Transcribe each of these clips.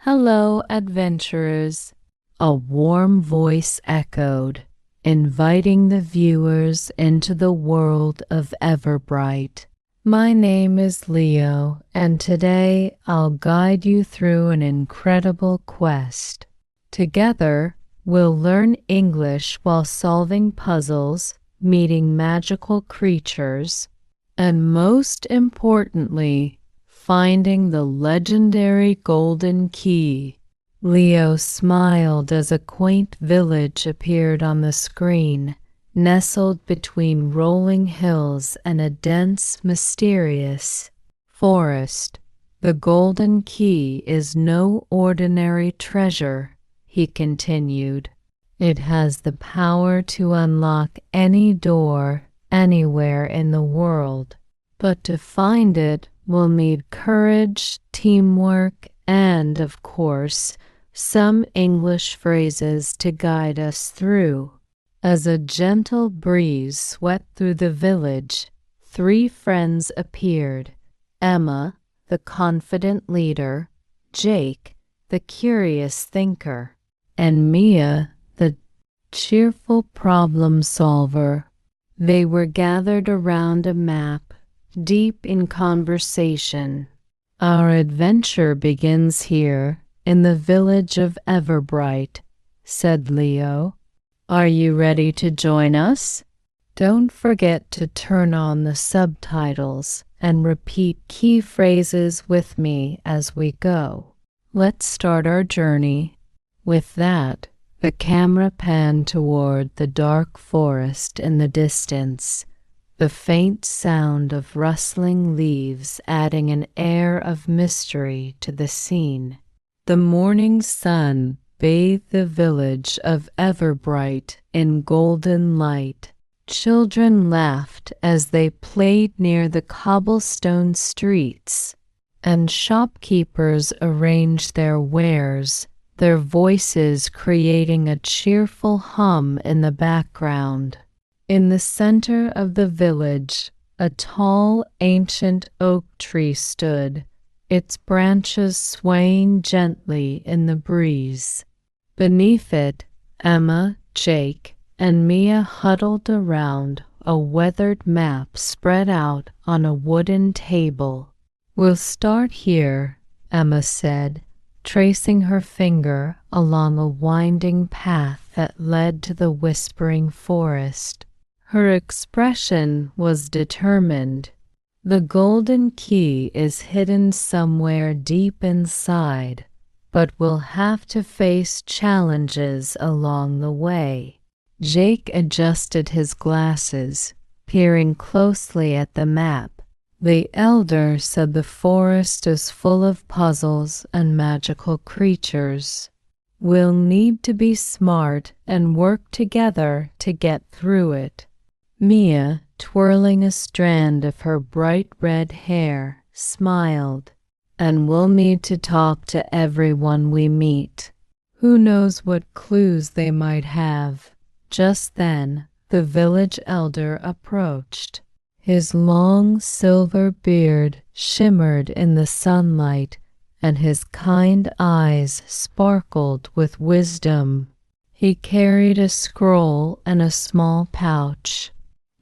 Hello, adventurers, a warm voice echoed, inviting the viewers into the world of Everbright. My name is Leo, and today I'll guide you through an incredible quest. Together, we'll learn English while solving puzzles, meeting magical creatures, and most importantly, finding the legendary Golden Key. Leo smiled as a quaint village appeared on the screen, nestled between rolling hills and a dense, mysterious forest. The Golden Key is no ordinary treasure, he continued. It has the power to unlock any door anywhere in the world. But to find it, we'll need courage, teamwork, and, of course, some English phrases to guide us through. As a gentle breeze swept through the village, three friends appeared: Emma, the confident leader; Jake, the curious thinker; and Mia, the cheerful problem solver. They were gathered around a map, deep in conversation. Our adventure begins here, in the village of Everbright, said Leo. Are you ready to join us? Don't forget to turn on the subtitles and repeat key phrases with me as we go. Let's start our journey. With that, the camera panned toward the dark forest in the distance, the faint sound of rustling leaves adding an air of mystery to the scene. The morning sun bathed the village of Everbright in golden light. Children laughed as they played near the cobblestone streets, and shopkeepers arranged their wares, their voices creating a cheerful hum in the background. In the center of the village, a tall, ancient oak tree stood, its branches swaying gently in the breeze. Beneath it, Emma, Jake, and Mia huddled around a weathered map spread out on a wooden table. We'll start here, Emma said, tracing her finger along a winding path that led to the whispering forest. Her expression was determined. The Golden Key is hidden somewhere deep inside, but we'll have to face challenges along the way. Jake adjusted his glasses, peering closely at the map. The elder said the forest is full of puzzles and magical creatures. We'll need to be smart and work together to get through it. Mia, twirling a strand of her bright red hair, smiled. And we'll need to talk to everyone we meet. Who knows what clues they might have? Just then, the village elder approached. His long silver beard shimmered in the sunlight, and his kind eyes sparkled with wisdom. He carried a scroll and a small pouch.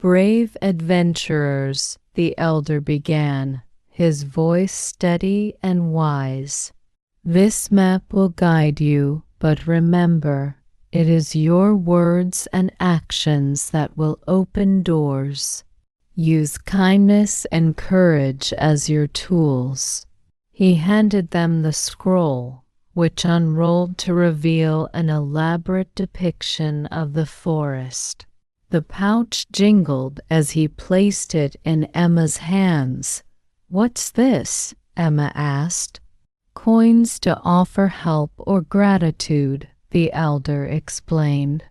Brave adventurers, the elder began, his voice steady and wise. This map will guide you, but remember, it is your words and actions that will open doors. Use kindness and courage as your tools. He handed them the scroll, which unrolled to reveal an elaborate depiction of the forest. The pouch jingled as he placed it in Emma's hands. What's this? Emma asked. Coins to offer help or gratitude, the elder explained.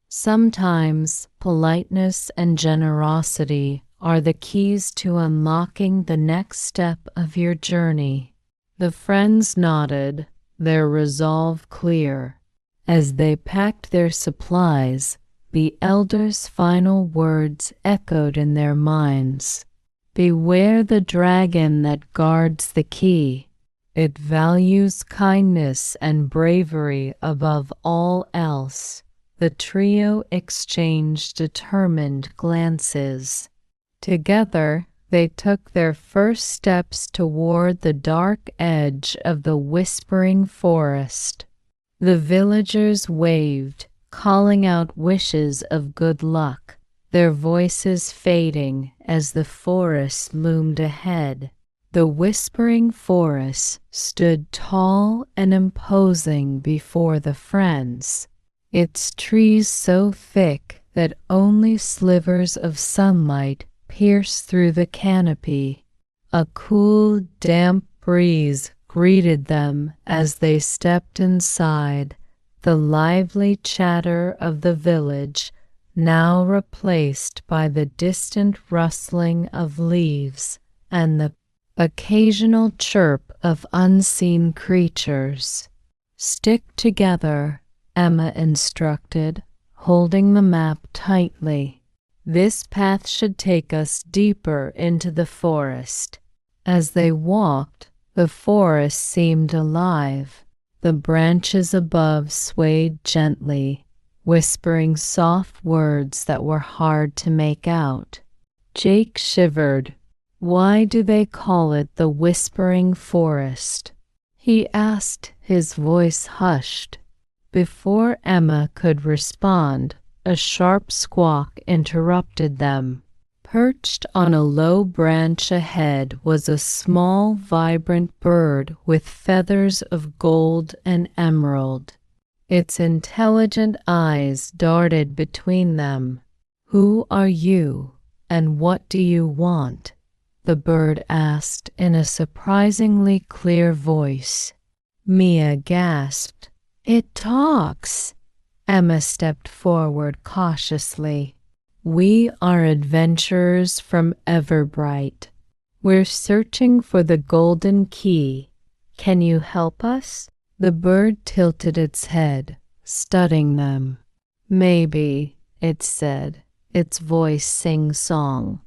Sometimes politeness and generosity are the keys to unlocking the next step of your journey. The friends nodded, their resolve clear. As they packed their supplies, the elder's final words echoed in their minds. Beware the dragon that guards the key. It values kindness and bravery above all else. The trio exchanged determined glances. Together, they took their first steps toward the dark edge of the whispering forest. The villagers waved, calling out wishes of good luck, their voices fading as the forest loomed ahead. The whispering forest stood tall and imposing before the friends, its trees so thick that only slivers of sunlight pierced through the canopy. A cool, damp breeze greeted them as they stepped inside, the lively chatter of the village now replaced by the distant rustling of leaves and the occasional chirp of unseen creatures. "Stick together," Emma instructed, holding the map tightly. "This path should take us deeper into the forest." As they walked, the forest seemed alive. The branches above swayed gently, whispering soft words that were hard to make out. Jake shivered. "Why do they call it the Whispering Forest?" he asked, his voice hushed. Before Emma could respond, a sharp squawk interrupted them. Perched on a low branch ahead was a small, vibrant bird with feathers of gold and emerald. Its intelligent eyes darted between them. "Who are you, and what do you want?" the bird asked in a surprisingly clear voice. Mia gasped. "It talks!" Emma stepped forward cautiously. "We are adventurers from Everbright. We're searching for the golden key. Can you help us?" The bird tilted its head, studying them. "Maybe," it said, its voice sing-song,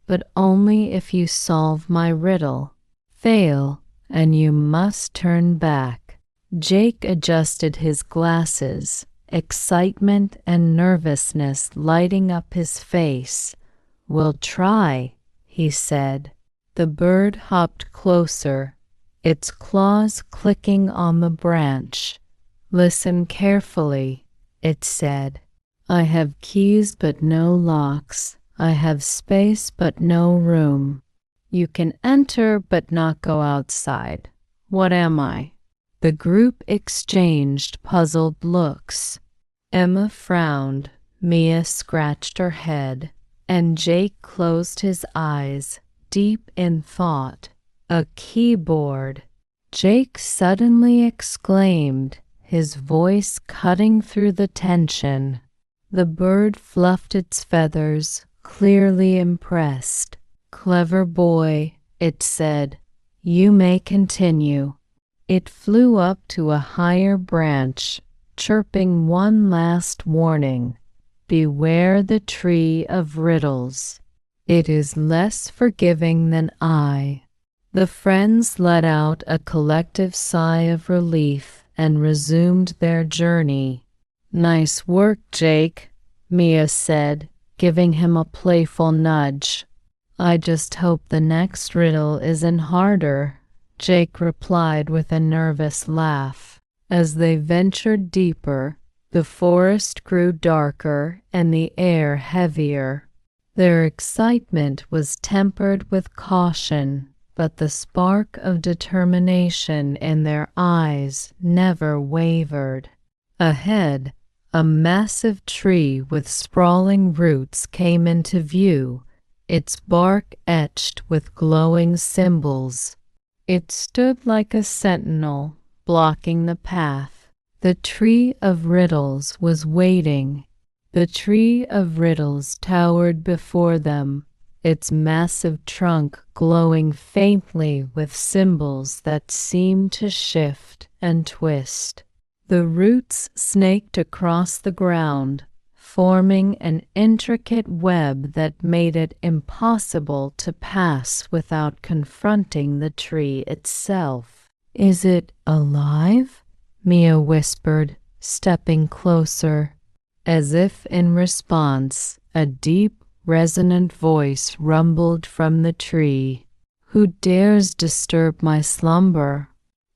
"but only if you solve my riddle. Fail, and you must turn back." Jake adjusted his glasses, excitement and nervousness lighting up his face. "We'll try," he said. The bird hopped closer, its claws clicking on the branch. "Listen carefully," it said. "I have keys but no locks. I have space but no room. You can enter but not go outside. What am I?" The group exchanged puzzled looks. Emma frowned, Mia scratched her head, and Jake closed his eyes, deep in thought. "A keyboard!" Jake suddenly exclaimed, his voice cutting through the tension. The bird fluffed its feathers, clearly impressed. "Clever boy," it said. "You may continue." It flew up to a higher branch, chirping one last warning. "Beware the tree of riddles. It is less forgiving than I." The friends let out a collective sigh of relief and resumed their journey. "Nice work, Jake," Mia said, giving him a playful nudge. "I just hope the next riddle isn't harder," Jake replied with a nervous laugh. As they ventured deeper, the forest grew darker and the air heavier. Their excitement was tempered with caution, but the spark of determination in their eyes never wavered. Ahead, a massive tree with sprawling roots came into view, its bark etched with glowing symbols. It stood like a sentinel, blocking the path. The Tree of Riddles was waiting. The Tree of Riddles towered before them, its massive trunk glowing faintly with symbols that seemed to shift and twist. The roots snaked across the ground, forming an intricate web that made it impossible to pass without confronting the tree itself. Is it alive? Mia whispered, stepping closer. As if in response, a deep, resonant voice rumbled from the tree. Who dares disturb my slumber?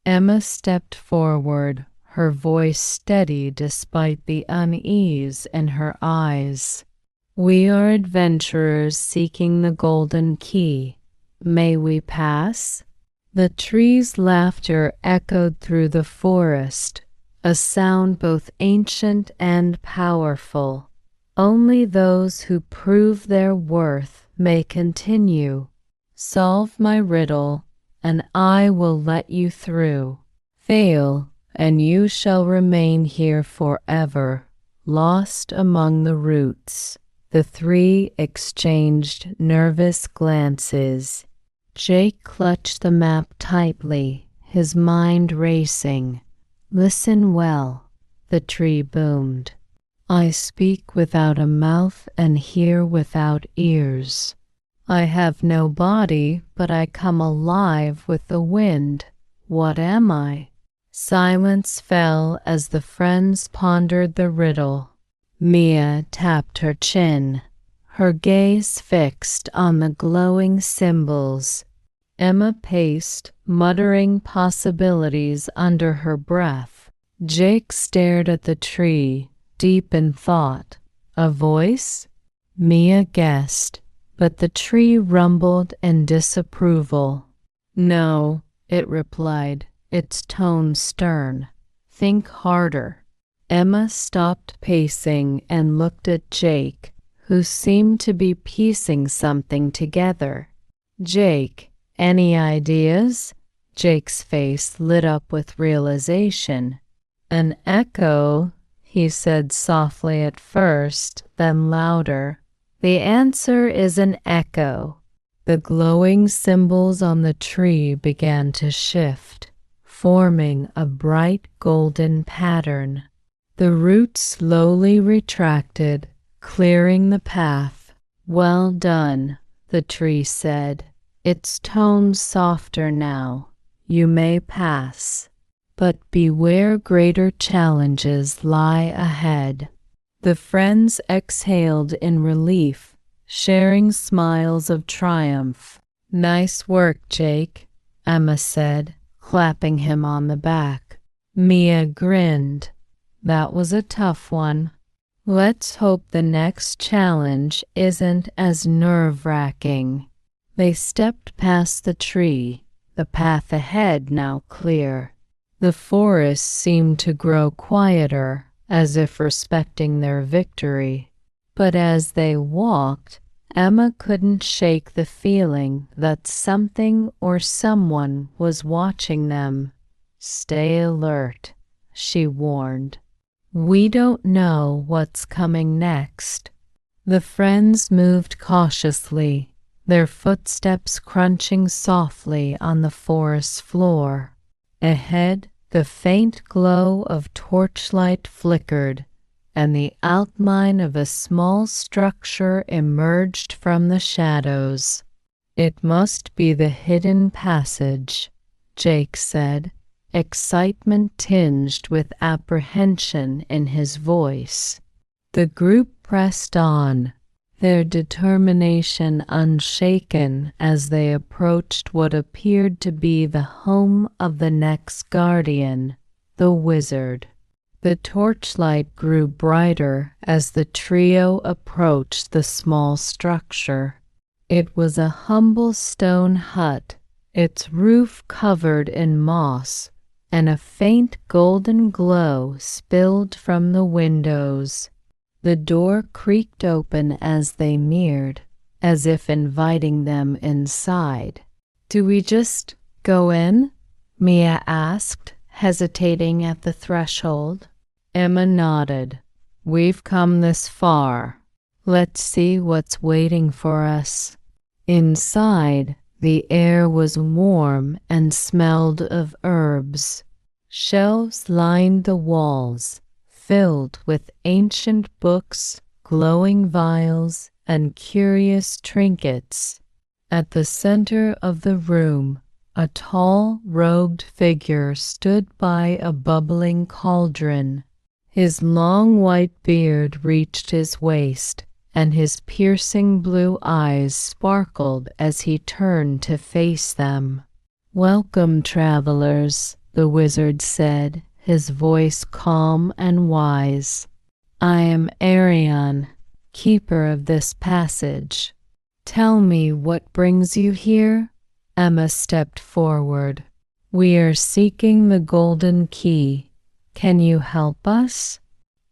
Emma stepped forward, her voice steady despite the unease in her eyes. We are adventurers seeking the golden key. May we pass? The tree's laughter echoed through the forest, a sound both ancient and powerful. Only those who prove their worth may continue. Solve my riddle, and I will let you through. Fail, and you shall remain here forever, lost among the roots. The three exchanged nervous glances. Jake clutched the map tightly, his mind racing. Listen well, the tree boomed. I speak without a mouth and hear without ears. I have no body, but I come alive with the wind. What am I? Silence fell as the friends pondered the riddle. Mia tapped her chin, her gaze fixed on the glowing symbols. Emma paced, muttering possibilities under her breath. Jake stared at the tree, deep in thought. A voice? Mia guessed, but the tree rumbled in disapproval. No, it replied, its tone stern. Think harder. Emma stopped pacing and looked at Jake, who seemed to be piecing something together. Jake, any ideas? Jake's face lit up with realization. An echo, he said softly at first, then louder. The answer is an echo. The glowing symbols on the tree began to shift, forming a bright golden pattern. The roots slowly retracted, clearing the path. Well done, the tree said, its tone softer now. You may pass, but beware, greater challenges lie ahead. The friends exhaled in relief, sharing smiles of triumph. Nice work, Jake, Emma said, clapping him on the back. Mia grinned. That was a tough one. Let's hope the next challenge isn't as nerve-wracking. They stepped past the tree, the path ahead now clear. The forest seemed to grow quieter, as if respecting their victory. But as they walked, Emma couldn't shake the feeling that something or someone was watching them. Stay alert, she warned. We don't know what's coming next. The friends moved cautiously, their footsteps crunching softly on the forest floor. Ahead, the faint glow of torchlight flickered, and the outline of a small structure emerged from the shadows. It must be the hidden passage, Jake said, excitement tinged with apprehension in his voice. The group pressed on, their determination unshaken as they approached what appeared to be the home of the next guardian, the wizard. The torchlight grew brighter as the trio approached the small structure. It was a humble stone hut, its roof covered in moss, and a faint golden glow spilled from the windows. The door creaked open as they neared, as if inviting them inside. Do we just go in? Mia asked, hesitating at the threshold. Emma nodded. We've come this far. Let's see what's waiting for us. Inside, the air was warm and smelled of herbs. Shelves lined the walls, filled with ancient books, glowing vials, and curious trinkets. At the center of the room, A tall, robed figure stood by a bubbling cauldron. His long white beard reached his waist, and his piercing blue eyes sparkled as he turned to face them. "Welcome, travelers," the wizard said, his voice calm and wise. "I am Arion, keeper of this passage. Tell me what brings you here?" Emma stepped forward. "We are seeking the golden key. Can you help us?"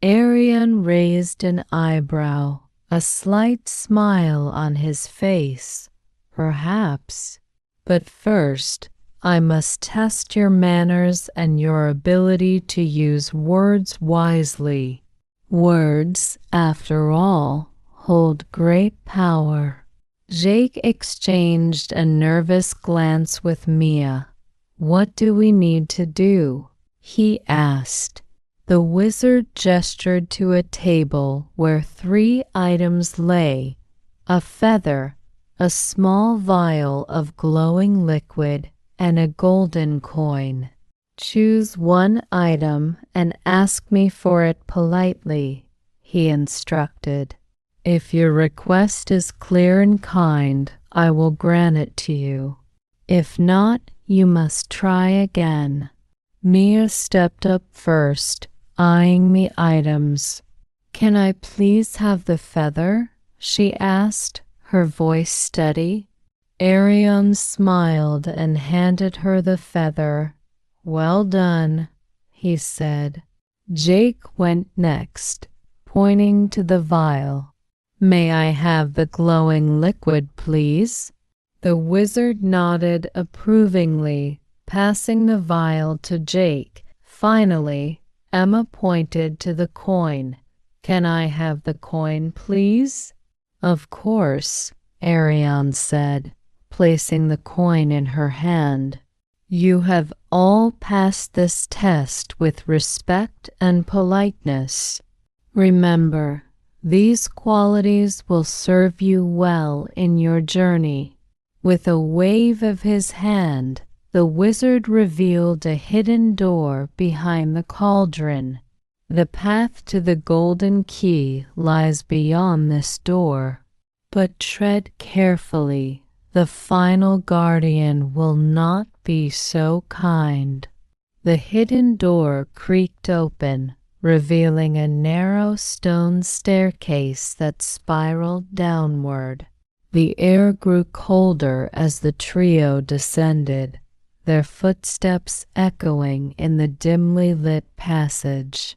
Arion raised an eyebrow, a slight smile on his face. "Perhaps. But first, I must test your manners and your ability to use words wisely. Words, after all, hold great power." Jake exchanged a nervous glance with Mia. "What do we need to do?" he asked. The wizard gestured to a table where 3 items lay: a feather, a small vial of glowing liquid, and a golden coin. "Choose one item and ask me for it politely," he instructed. "If your request is clear and kind, I will grant it to you. If not, you must try again." Mia stepped up first, eyeing the items. "Can I please have the feather?" she asked, her voice steady. Arion smiled and handed her the feather. "Well done," he said. Jake went next, pointing to the vial. "May I have the glowing liquid, please?" The wizard nodded approvingly, passing the vial to Jake. Finally, Emma pointed to the coin. "Can I have the coin, please?" "Of course," Arion said, placing the coin in her hand. "You have all passed this test with respect and politeness. Remember, these qualities will serve you well in your journey." With a wave of his hand, the wizard revealed a hidden door behind the cauldron. "The path to the golden key lies beyond this door. But tread carefully. The final guardian will not be so kind." The hidden door creaked open, revealing a narrow stone staircase that spiraled downward. The air grew colder as the trio descended, their footsteps echoing in the dimly lit passage.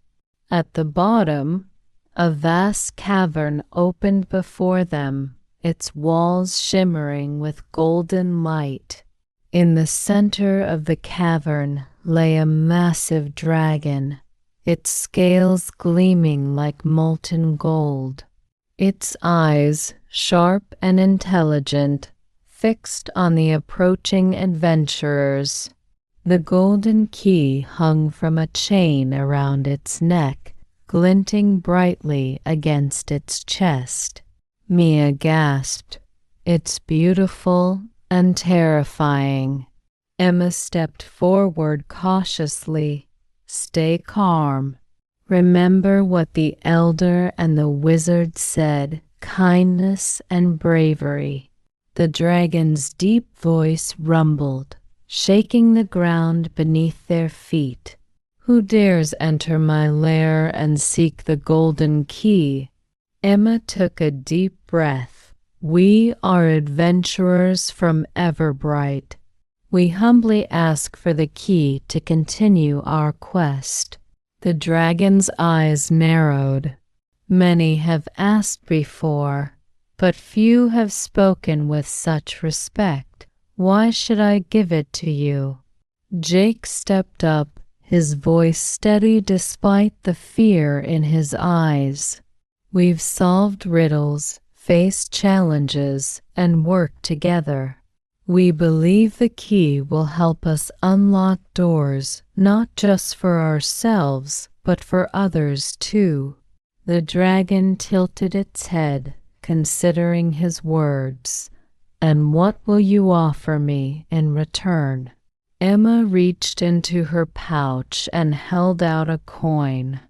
At the bottom, a vast cavern opened before them, its walls shimmering with golden light. In the center of the cavern lay a massive dragon, its scales gleaming like molten gold. Its eyes, sharp and intelligent, fixed on the approaching adventurers. The golden key hung from a chain around its neck, glinting brightly against its chest. Mia gasped. "It's beautiful and terrifying." Emma stepped forward cautiously. "Stay calm. Remember what the elder and the wizard said, kindness and bravery." The dragon's deep voice rumbled, shaking the ground beneath their feet. "Who dares enter my lair and seek the golden key?" Emma took a deep breath. "We are adventurers from Everbright. We humbly ask for the key to continue our quest." The dragon's eyes narrowed. "Many have asked before, but few have spoken with such respect. Why should I give it to you?" Jake stepped up, his voice steady despite the fear in his eyes. "We've solved riddles, faced challenges, and worked together. We believe the key will help us unlock doors, not just for ourselves, but for others too." The dragon tilted its head, considering his words. And what will you offer me in return? Emma reached into her pouch and held out a coin.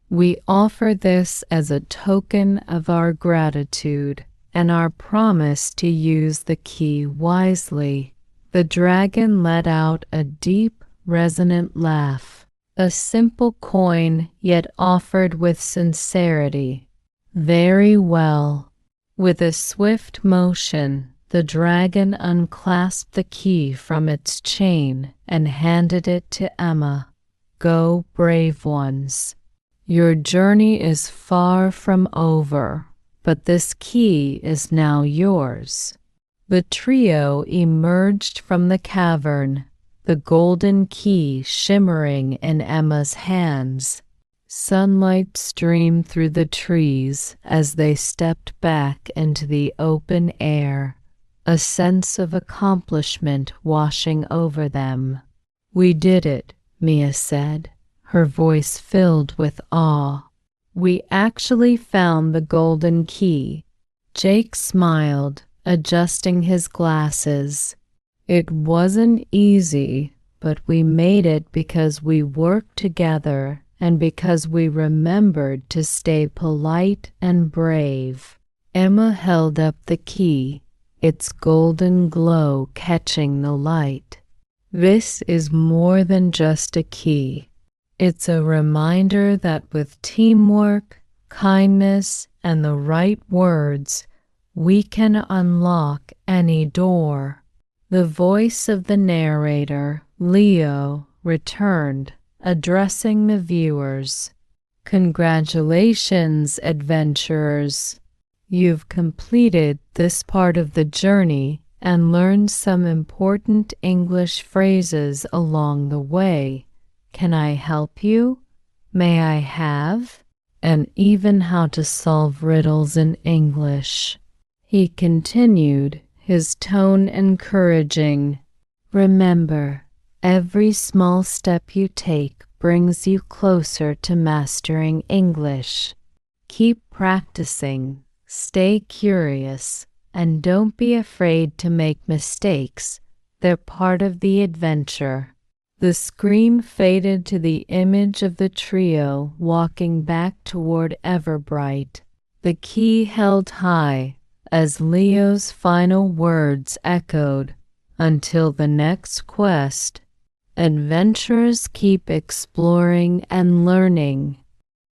We offer this as a token of our gratitude and our promise to use the key wisely. The dragon let out a deep, resonant laugh. A simple coin, yet offered with sincerity. Very well. With a swift motion, the dragon unclasped the key from its chain and handed it to Emma. Go, brave ones. Your journey is far from over, but this key is now yours. The trio emerged from the cavern, the golden key shimmering in Emma's hands. Sunlight streamed through the trees as they stepped back into the open air, a sense of accomplishment washing over them. We did it, Mia said, her voice filled with awe. We actually found the golden key. Jake smiled, adjusting his glasses. It wasn't easy, but we made it because we worked together and because we remembered to stay polite and brave. Emma held up the key, its golden glow catching the light. This is more than just a key. It's a reminder that with teamwork, kindness, and the right words, we can unlock any door. The voice of the narrator, Leo, returned, addressing the viewers. Congratulations, adventurers! You've completed this part of the journey and learned some important English phrases along the way. Can I help you? May I have? And even how to solve riddles in English. He continued, his tone encouraging. Remember, every small step you take brings you closer to mastering English. Keep practicing, stay curious, and don't be afraid to make mistakes. They're part of the adventure. The screen faded to the image of the trio walking back toward Everbright, the key held high as Leo's final words echoed, "Until the next quest, adventurers keep exploring and learning."